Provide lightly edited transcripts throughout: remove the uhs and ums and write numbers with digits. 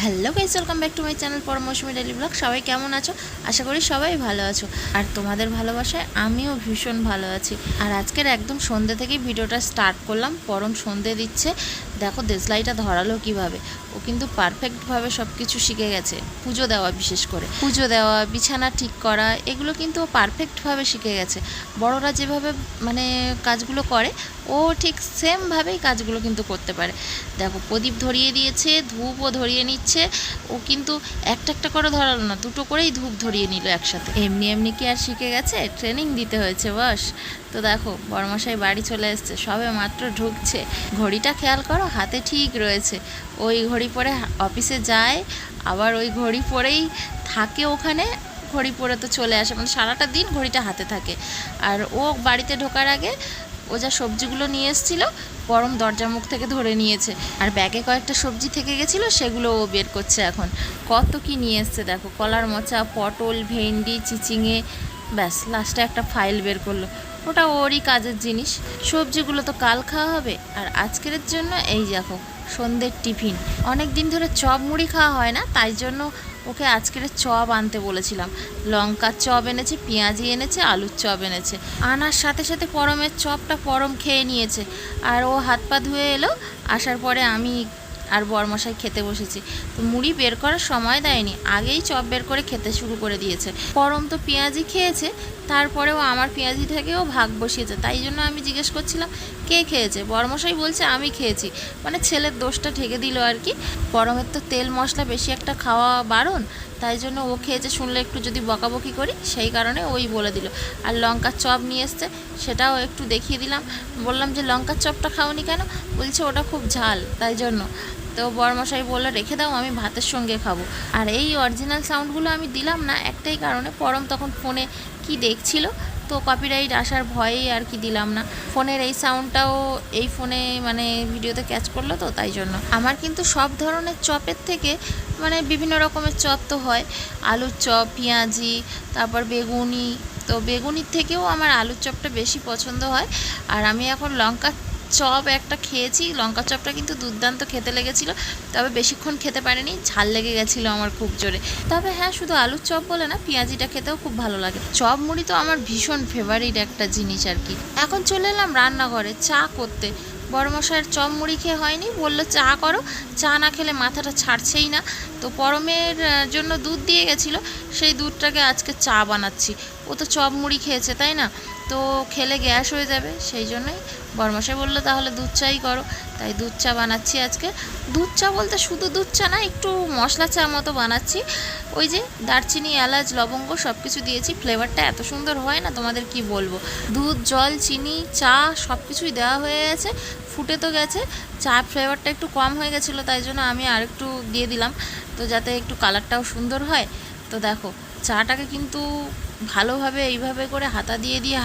Hello guys, welcome back to my channel পরমৌসুমী daily blog. সবাই কেমন আছো? আশা করি সবাই ভালো আছো, আর তোমাদের ভালোবাসায় আমিও ভীষণ ভালো আছি। আর আজকের একদম সন্ধ্যে থেকেই ভিডিওটা স্টার্ট করলাম। পরম সন্ধ্যে দিচ্ছে, দেখো দেশলাইটা ধরালো কিভাবে। ও কিন্তু পারফেক্টভাবে সব কিছু শিখে গেছে। পুজো দেওয়া, বিশেষ করে পুজো দেওয়া, বিছানা ঠিক করা, এগুলো কিন্তু ও পারফেক্টভাবে শিখে গেছে। বড়রা যেভাবে মানে কাজগুলো করে, ও ঠিক সেমভাবেই কাজগুলো কিন্তু করতে পারে। দেখো প্রদীপ ধরিয়ে দিয়েছে, ধূপও ধরিয়ে নিচ্ছে। ও কিন্তু একটা একটা করে ধরালো না, দুটো করেই ধূপ ধরিয়ে নিল একসাথে। এমনি এমনি কি আর শিখে গেছে? ট্রেনিং দিতে হয়েছে বস। তো দেখো বড়মশাই বাড়ি চলে এসছে, সবে মাত্র ঢুকছে। ঘড়িটা খেয়াল করো, হাতে ঠিক রয়েছে। ওই ঘড়ি পরে অফিসে যায়, আবার ওই ঘড়ি পরেই থাকে ওখানে। ঘড়ি পরে তো চলে আসে, মানে সারাটা দিন ঘড়িটা হাতে থাকে। আর ও বাড়িতে ঢোকার আগে ও যা সবজিগুলো নিয়ে এসেছিলো, পরম দরজা মুখ থেকে ধরে নিয়েছে। আর ব্যাগে কয়েকটা সবজি থেকে গেছিলো, সেগুলো ও বের করছে এখন। কত কি নিয়ে এসছে দেখো, কলার মোচা, পটল, ভেন্ডি, চিচিঙে, ব্যাস লাস্টে একটা ফাইল বের করলো। ওটা ওরই কাজের জিনিস। সবজিগুলো তো কাল খাওয়া হবে। আর আজকের জন্য এই দেখো সন্ধ্যের টিফিন। অনেক দিন ধরে চপ মুড়ি খাওয়া হয় না, তাই জন্য ওকে আজকের চপ আনতে বলেছিলাম। লঙ্কার চপ এনেছে, পেঁয়াজি এনেছে, আলুর চপ এনেছে। আনার সাথে সাথে পরমের চপটা পরম খেয়ে নিয়েছে। আর ও হাত পা ধুয়ে এলো। আসার পরে আমি আর বরমশাই খেতে বসেছি। তো মুড়ি বের করার সময় দেয়নি, আগেই চপ বের করে খেতে শুরু করে দিয়েছে। পরম তো পেঁয়াজি খেয়েছে, তারপরেও আমার পেঁয়াজি থেকেও ভাগ বসিয়েছে। তাই জন্য আমি জিজ্ঞেস করছিলাম কে খেয়েছে। বরমশাই বলছে আমি খেয়েছি, মানে ছেলের দোষটা ঢেকে দিল আর কি। পরমের তো তেল মশলা বেশি একটা খাওয়া বারণ, তাই জন্য ও খেয়েছে শুনলে একটু যদি বকাবকি করি, সেই কারণে ওই বলে দিল। আর লঙ্কার চপ নিয়ে এসছে, সেটাও একটু দেখিয়ে দিলাম। বললাম যে লঙ্কার চপটা খাওনি কেন? বলছে ওটা খুব ঝাল, তাই জন্য। তো বরমশাই বললো রেখে দাও, আমি ভাতের সঙ্গে খাবো। আর এই অরিজিনাল সাউন্ডগুলো আমি দিলাম না একটাই কারণে, পরম তখন ফোনে কি দেখছিল, তো কপিরাইট আসার ভয়েই আর কি দিলাম না। ফোনের এই সাউন্ডটাও এই ফোনে মানে ভিডিওতে ক্যাচ করলো, তো তাই জন্য। আমার কিন্তু সব ধরনের চপের থেকে মানে বিভিন্ন রকমের চপ তো হয়, আলুর চপ, পেঁয়াজি, তারপর বেগুনি। তো বেগুনির থেকেও আমার আলুর চপটা বেশি পছন্দ হয়। আর আমি এখন লঙ্কা চপ একটা খেয়েছি, লঙ্কা চপটা কিন্তু দুর্দান্ত খেতে লেগেছিলো। তবে বেশিক্ষণ খেতে পারিনি, ঝাল লেগে গেছিলো আমার খুব জোরে। তবে হ্যাঁ, শুধু আলুর চপ বলে না, পেঁয়াজিটা খেতেও খুব ভালো লাগে। চপ মুড়ি তো আমার ভীষণ ফেভারিট একটা জিনিস আর কি। এখন চলে এলাম রান্নাঘরে চা করতে। বড়মশাইয়ের চপ মুড়ি খেয়ে হয়নি, বললো চা করো। চা না খেলে মাথাটা ছাড়ছেই না। তো পরমের জন্য দুধ দিয়ে গেছিলো, সেই দুধটাকে আজকে চা বানাচ্ছি। ও তো চপ মুড়ি খেয়েছে, তাই না? তো খেলে গ্যাস হয়ে যাবে, সেই জন্যই বরমশাই বললো তাহলে দুধ চাই করো। তাই দুধ চা বানাচ্ছি আজকে। দুধ চা বলতে শুধু দুধ চা না, একটু মশলা চা মতো বানাচ্ছি। ওই যে দারচিনি, এলাচ, লবঙ্গ সব কিছু দিয়েছি। ফ্লেভারটা এত সুন্দর হয় না, তোমাদের কি বলবো। দুধ, জল, চিনি, চা সব কিছুই দেওয়া হয়ে গেছে, ফুটে তো গেছে। চা ফ্লেভারটা একটু কম হয়ে গেছিলো, তাই জন্য আমি আর একটু দিয়ে দিলাম, তো যাতে একটু কালারটাও সুন্দর হয়। তো দেখো চাটাকে কিন্তু ভালোভাবে এইভাবে করে হাতা দিয়ে দিয়ে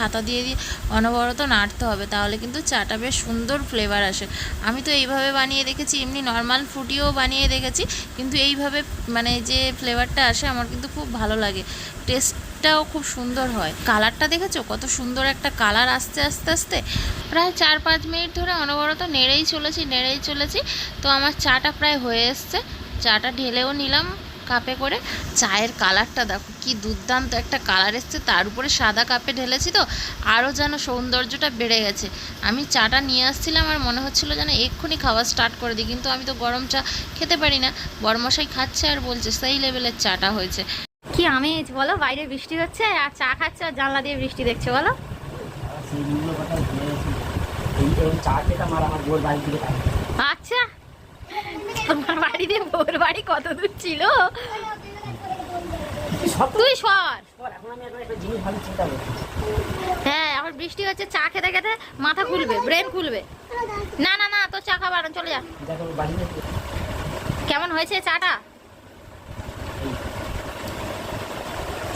অনবরত নাড়তে হবে, তাহলে কিন্তু চাটা বেশ সুন্দর ফ্লেভার আসে। আমি তো এইভাবে বানিয়ে দেখেছি, এমনি নর্মাল ফুটিও বানিয়ে দেখেছি, কিন্তু এইভাবে মানে যে ফ্লেভারটা আসে আমার কিন্তু খুব ভালো লাগে। টেস্টটাও খুব সুন্দর হয়। কালারটা দেখেছো কত সুন্দর একটা কালার আসছে আস্তে আস্তে। প্রায় 4-5 মিনিট ধরে অনবরত নেড়েই চলেছি। তো আমার চাটা প্রায় হয়ে এসছে। চাটা ঢেলেও নিলাম কাপে করে। চায়ের কালারটা দেখো কি দুর্দান্ত একটা কালার এসছে, তার উপরে সাদা কাপে ঢেলেছি, তো আরও যেন সৌন্দর্যটা বেড়ে গেছে। আমি চাটা নিয়ে আসছিলাম আর মনে হচ্ছিলো যেন এক্ষুনি খাওয়া স্টার্ট করে দিই, কিন্তু আমি তো গরম চা খেতে পারি না। বরমশাই খাচ্ছে আর বলছে সেই লেভেলের চাটা হয়েছে। কি আমেজ বলো, বাইরে বৃষ্টি হচ্ছে আর চা খাচ্ছে আর জানলা দিয়ে বৃষ্টি দেখছে বলো। আচ্ছা, তোমার বাড়ি দিয়ে বোর বাড়ি কত দূর ছিল? তুই সর। হ্যাঁ, এখন বৃষ্টি হচ্ছে, চা খেতে খেতে মাথা খুলবে, ব্রেন খুলবে। না না না, তো চা খাবার চলে যা। কেমন হয়েছে চাটা?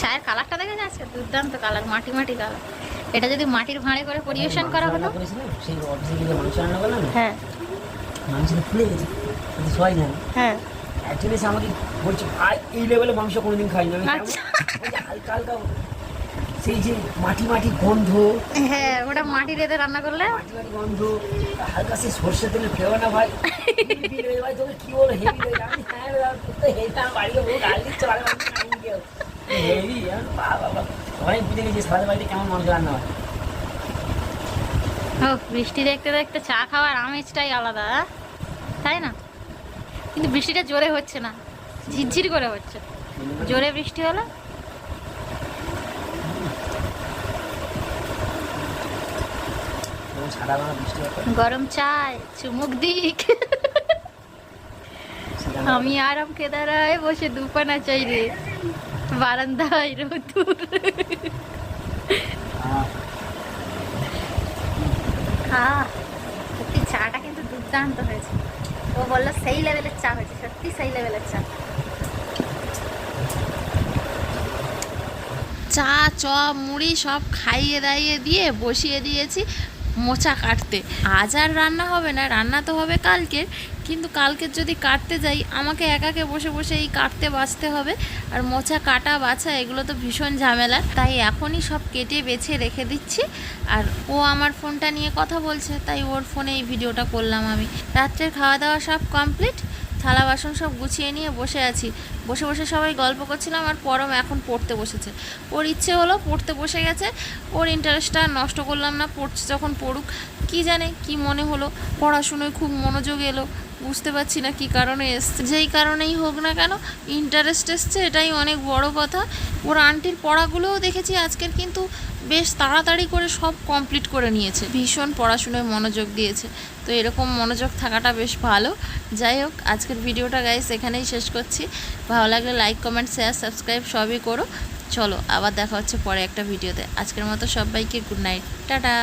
চায়ের কালারটা দেখে যাচ্ছে, দুর্দান্ত কালার, মাটি মাটি কালার। এটা যদি মাটির ভাঁড়ে করে পরিবেশন করা হতো। হ্যাঁ হ্যাঁ, আমাকে বলছে এই লেভেলে মাংস কোনোদিন খাই না। হালকা হালকা সেই যে মাটি মাটি গন্ধ, হ্যাঁ ওটা মাটি রেতে রান্না করলে মাটি মাটি গন্ধ, হালকা সেই সর্ষে তেলের ফ্লেভার না ভাই, বিল ভাই তোকে কি বলো হেভি লেভেল আমি হ্যাঁ তো হেভি আমার বাড়িতে বহু গাল দিচ্ছে বাড়ি খাইনি কেউ হেভি বাবা অনেক বুঝে গেছি সারাদের বাড়িতে কেমন মাংস রান্না হয়। ও বৃষ্টি দেখতে দেখতে চা খাওয়ার আমেজটাই আলাদা, তাই না? কিন্তু বৃষ্টিটা জোরে হচ্ছে না, ঝিরঝির করে হচ্ছে। জোরে বৃষ্টি হলো সাদা বাংলা বৃষ্টি হতো গরম চায় চুমুক দিক, আমি আরাম কেদারায় বসে দুপানা চাই রে, বারান্দায় রোদুর। সত্যি চাটা কিন্তু দুর্দান্ত হয়েছে। ও বললো সেই লেভেলের চা হয়েছে, সত্যি সেই লেভেলের চা। চা চপ মুড়ি সব খাইয়ে দাইয়ে দিয়ে বসিয়ে দিয়েছি মোচা কাটতে। আজ আর রান্না হবে না, রান্না তো হবে কালকের, কিন্তু কালকের যদি কাটতে যাই আমাকে একাকে বসে বসে এই কাটতে বাছতে হবে। আর মোচা কাটা বাছা এগুলো তো ভীষণ ঝামেলা, তাই এখনই সব কেটে বেছে রেখে দিচ্ছি। আর ও আমার ফোনটা নিয়ে কথা বলছে, তাই ওর ফোনে এই ভিডিওটা করলাম আমি। রাত্রের খাওয়া দাওয়া সব কমপ্লিট, থালা বাসন সব গুছিয়ে নিয়ে বসে আছি। বসে বসে সবাই গল্প করছিলাম, আর পরম এখন পড়তে বসেছে। ওর ইচ্ছে হলো পড়তে বসে গেছে, ওর ইন্টারেস্টটা নষ্ট করলাম না, পড়ছে যখন পড়ুক। কি জানে কি মনে হলো, পড়াশুনোয় খুব মনোযোগ এলো, বুঝতে পারছি না কী কারণে এসছে। যেই কারণেই হোক না কেন ইন্টারেস্ট এসছে, এটাই অনেক বড় কথা। ওর আন্টির পড়াগুলোও দেখেছি আজকের কিন্তু বেশ তাড়াতাড়ি করে সব কমপ্লিট করে নিয়েছে, ভীষণ পড়াশুনোয় মনোযোগ দিয়েছে। তো এরকম মনোযোগ থাকাটা বেশ ভালো। যাই হোক, আজকের ভিডিওটা গাইস এখানেই শেষ করছি। ভালো লাগলে লাইক কমেন্ট শেয়ার সাবস্ক্রাইব সবই করো। চলো আবার দেখা হচ্ছে পরে একটা ভিডিওতে। আজকের মতো সবাইকে গুড নাইট, টাটা।